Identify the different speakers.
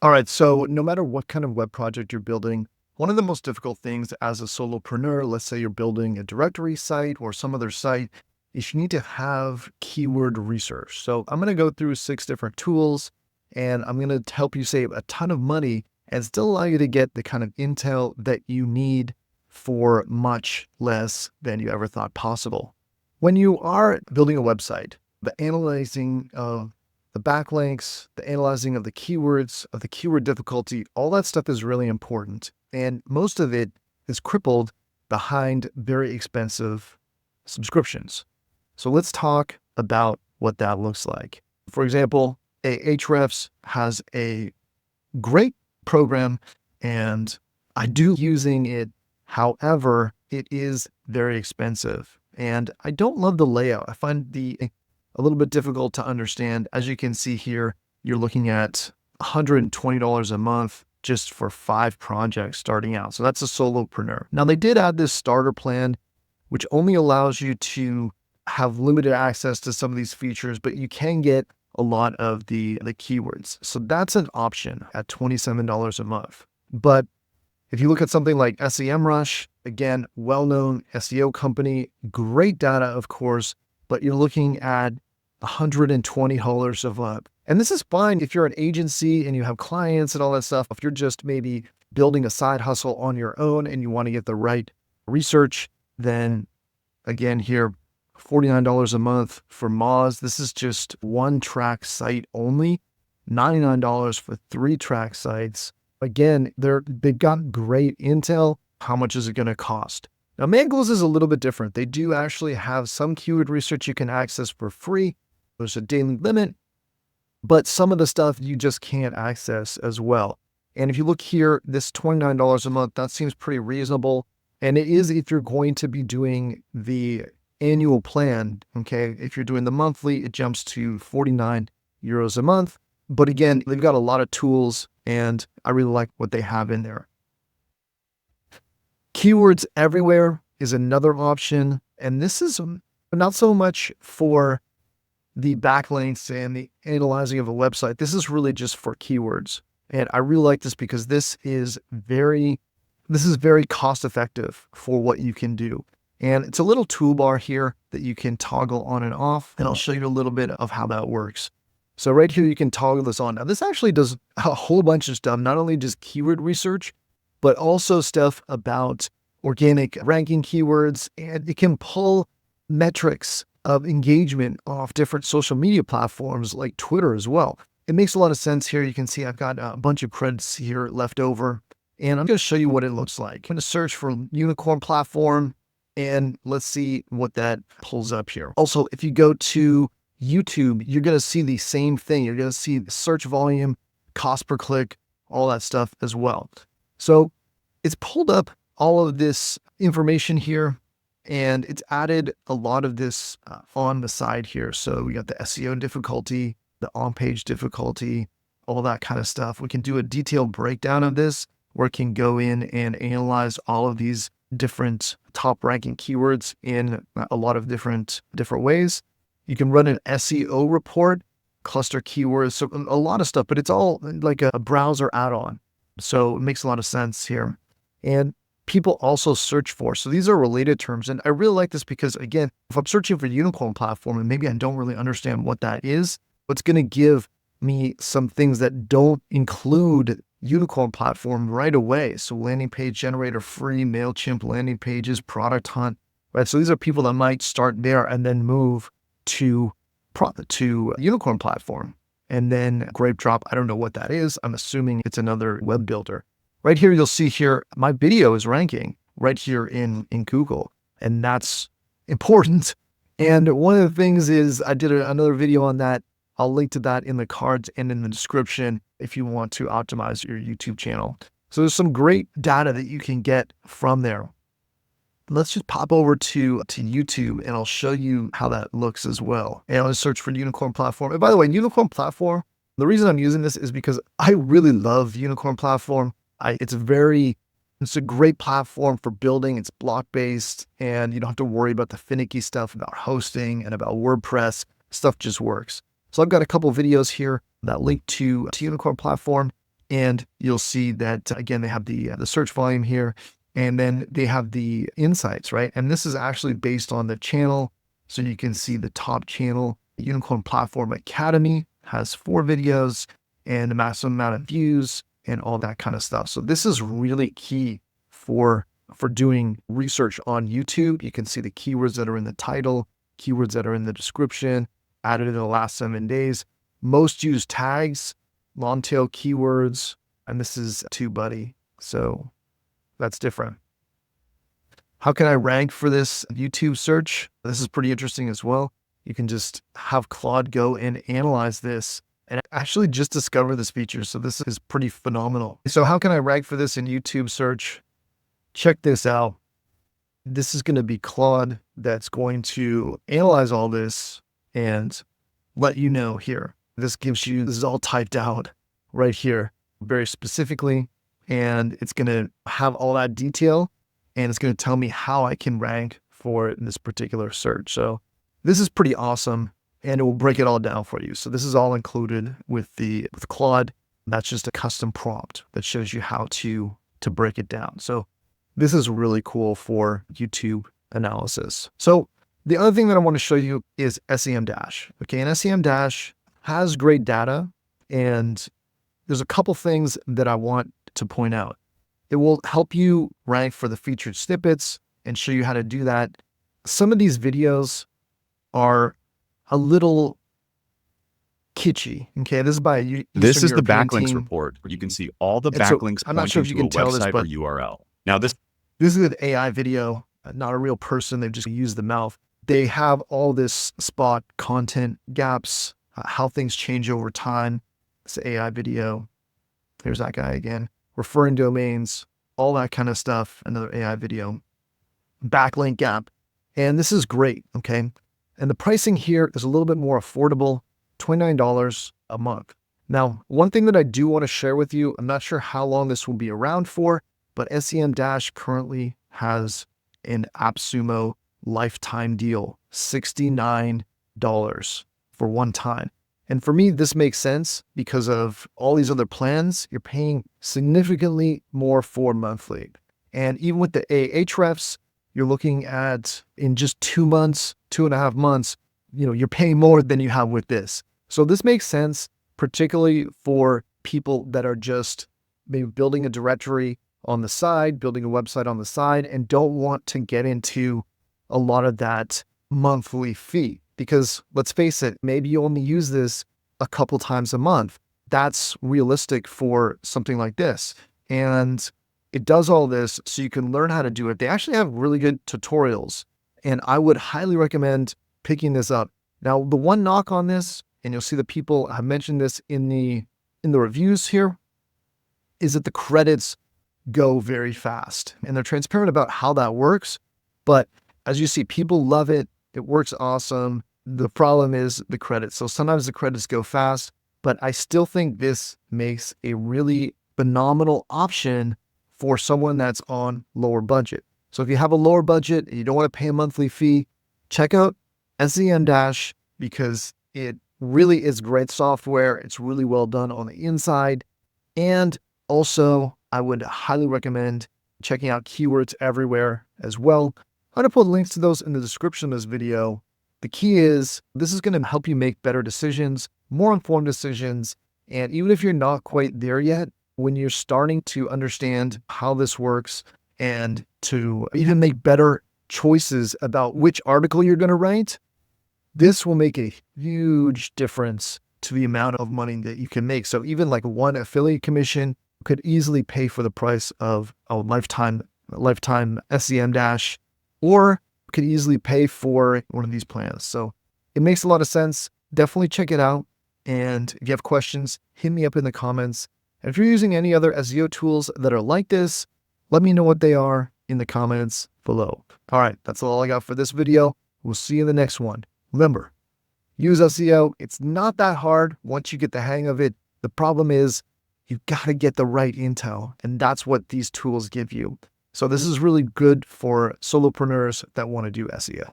Speaker 1: All right, so no matter what kind of web project you're building, one of the most difficult things as a solopreneur, let's say you're building a directory site or some other site, is you need to have keyword research. So I'm going to go through 6 different tools and I'm going to help you save a ton of money and still allow you to get the kind of intel that you need for much less than you ever thought possible. When you are building a website, the analyzing of the backlinks, the analyzing of the keywords, of the keyword difficulty, all that stuff is really important. And most of it is crippled behind very expensive subscriptions. So let's talk about what that looks like. For example, Ahrefs has a great program and I do using it. However, it is very expensive and I don't love the layout. I find a little bit difficult to understand. As you can see here, you're looking at $120 a month just for 5 projects starting out. So that's a solopreneur. Now they did add this starter plan, which only allows you to have limited access to some of these features, but you can get a lot of the keywords. So that's an option at $27 a month. But if you look at something like SEMrush, again, well-known SEO company, great data, of course, but you're looking at $120 a month. And this is fine if you're an agency and you have clients and all that stuff. If you're just maybe building a side hustle on your own and you want to get the right research, then again here, $49 a month for Moz. This is just 1-track site only, $99 for 3-track sites. Again, they've got great intel. How much is it going to cost? Now, Mangools is a little bit different. They do actually have some keyword research you can access for free. There's a daily limit, but some of the stuff you just can't access as well. And if you look here, this $29 a month, that seems pretty reasonable. And it is if you're going to be doing the annual plan, okay? If you're doing the monthly, it jumps to 49 euros a month. But again, they've got a lot of tools and I really like what they have in there. Keywords everywhere is another option. And this is not so much for the backlinks and the analyzing of a website. This is really just for keywords. And I really like this because this is very cost effective for what you can do. And it's a little toolbar here that you can toggle on and off. And I'll show you a little bit of how that works. So right here, you can toggle this on. Now this actually does a whole bunch of stuff, not only just keyword research, but also stuff about organic ranking keywords. And it can pull metrics of engagement off different social media platforms like Twitter as well. It makes a lot of sense here. You can see I've got a bunch of credits here left over. And I'm going to show you what it looks like. I'm going to search for unicorn platform and let's see what that pulls up here. Also, if you go to YouTube, you're going to see the same thing. You're going to see the search volume, cost per click, all that stuff as well. So it's pulled up all of this information here and it's added a lot of this on the side here. So we got the SEO difficulty, the on-page difficulty, all that kind of stuff. We can do a detailed breakdown of this where it can go in and analyze all of these different top ranking keywords in a lot of different ways. You can run an SEO report, cluster keywords, so a lot of stuff, but it's all like a browser add-on. So it makes a lot of sense here. And people also search for, so these are related terms. And I really like this because again, if I'm searching for unicorn platform and maybe I don't really understand what that is, it's going to give me some things that don't include unicorn platform right away. So landing page generator, free MailChimp landing pages, product hunt, right? So these are people that might start there and then move to unicorn platform and then Grape Drop. I don't know what that is. I'm assuming it's another web builder. Right here, you'll see here, my video is ranking right here in Google, and that's important. And one of the things is I did another video on that. I'll link to that in the cards and in the description if you want to optimize your YouTube channel. So there's some great data that you can get from there. Let's just pop over to YouTube and I'll show you how that looks as well. And I'll just search for unicorn platform. And by the way, unicorn platform, the reason I'm using this is because I really love unicorn platform. It's a great platform for building. It's block-based and you don't have to worry about the finicky stuff about hosting and about WordPress. Stuff just works. So I've got a couple of videos here that link to Unicorn platform. And you'll see that, again, they have the search volume here, and then they have the insights, right? And this is actually based on the channel. So you can see the top channel, Unicorn Platform Academy, has 4 videos and the maximum amount of views and all that kind of stuff. So this is really key for doing research on YouTube. You can see the keywords that are in the title, keywords that are in the description, added in the last 7 days. Most used tags, long tail keywords, and this is TubeBuddy. So that's different. How can I rank for this YouTube search? This is pretty interesting as well. You can just have Claude go and analyze this and actually just discover this feature. So this is pretty phenomenal. So how can I rank for this in YouTube search? Check this out. This is going to be Claude that's going to analyze all this and let you know here. This is all typed out right here very specifically, and it's going to have all that detail, and it's going to tell me how I can rank for this particular search. So this is pretty awesome, and it will break it all down for you. So this is all included with Claude. That's just a custom prompt that shows you how to break it down. So this is really cool for YouTube analysis. So the other thing that I want to show you is SEMdash. Okay, and SEMdash has great data, and there's a couple things that I want to point out. It will help you rank for the featured snippets and show you how to do that. Some of these videos are a little kitschy. Okay, this is by
Speaker 2: This is the
Speaker 1: European
Speaker 2: backlinks
Speaker 1: team.
Speaker 2: report, where you can see all the
Speaker 1: And so,
Speaker 2: backlinks
Speaker 1: I'm not sure if you
Speaker 2: pointing
Speaker 1: can
Speaker 2: to a
Speaker 1: tell this,
Speaker 2: website
Speaker 1: but
Speaker 2: or URL. Now
Speaker 1: this is an AI video, not a real person. They've just used the mouth. They have all this spot content gaps, how things change over time. It's an AI video. There's that guy again. Referring domains, all that kind of stuff. Another AI video. Backlink gap. And this is great, okay? And the pricing here is a little bit more affordable, $29 a month. Now, one thing that I do want to share with you, I'm not sure how long this will be around for, but SEMdash currently has an AppSumo lifetime deal, $69 for one time. And for me, this makes sense because of all these other plans. You're paying significantly more for monthly. And even with the Ahrefs, you're looking at in just 2 months, 2.5 months, you're paying more than you have with this. So this makes sense, particularly for people that are just maybe building a directory on the side, building a website on the side, and don't want to get into a lot of that monthly fee. Because let's face it, maybe you only use this a couple times a month. That's realistic for something like this. And it does all this so you can learn how to do it. They actually have really good tutorials, and I would highly recommend picking this up. Now, the one knock on this, and you'll see the people have mentioned this in the reviews here, is that the credits go very fast, and they're transparent about how that works. But as you see, people love it. It works awesome. The problem is the credits. So sometimes the credits go fast, but I still think this makes a really phenomenal option for someone that's on lower budget. So if you have a lower budget and you don't want to pay a monthly fee, check out SEMdash because it really is great software. It's really well done on the inside. And also, I would highly recommend checking out Keywords Everywhere as well. I'm going to put links to those in the description of this video. The key is this is going to help you make better decisions, more informed decisions. And even if you're not quite there yet, when you're starting to understand how this works and to even make better choices about which article you're going to write, this will make a huge difference to the amount of money that you can make. So even like one affiliate commission could easily pay for the price of a lifetime SEMdash, or could easily pay for one of these plans. So it makes a lot of sense. Definitely check it out. And if you have questions, hit me up in the comments. And if you're using any other SEO tools that are like this, let me know what they are in the comments below. All right, that's all I got for this video. We'll see you in the next one. Remember, use SEO. It's not that hard once you get the hang of it. The problem is you've got to get the right intel, and that's what these tools give you. So this is really good for solopreneurs that want to do SEO.